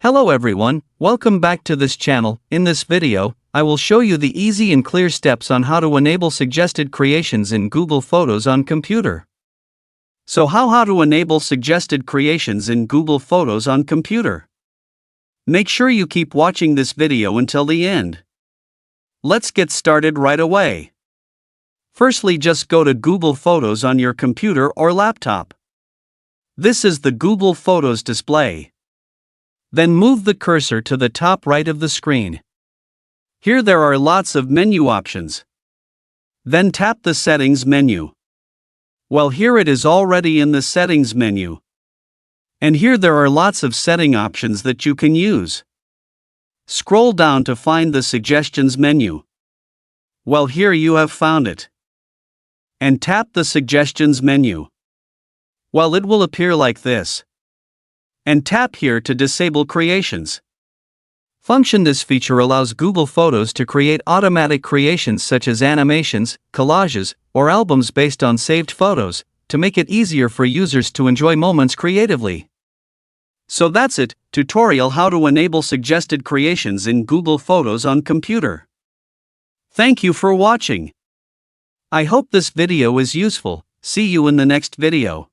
Hello everyone, welcome back to this channel. In this video, I will show you the easy and clear steps on how to enable suggested creations in Google Photos on computer. So how to enable suggested creations in Google Photos on computer? Make sure you keep watching this video until the end. Let's get started right away. Firstly, just go to Google Photos on your computer or laptop. This is the Google Photos display. Then move the cursor to the top right of the screen. Here there are lots of menu options. Then tap the Settings menu. Well, here it is already in the Settings menu. And here there are lots of setting options that you can use. Scroll down to find the Suggestions menu. Well, here you have found it. And tap the Suggestions menu. Well, it will appear like this. And tap here to disable creations. This feature allows Google Photos to create automatic creations such as animations, collages, or albums based on saved photos, to make it easier for users to enjoy moments creatively. So that's it, tutorial how to enable suggested creations in Google Photos on computer. Thank you for watching. I hope this video is useful. See you in the next video.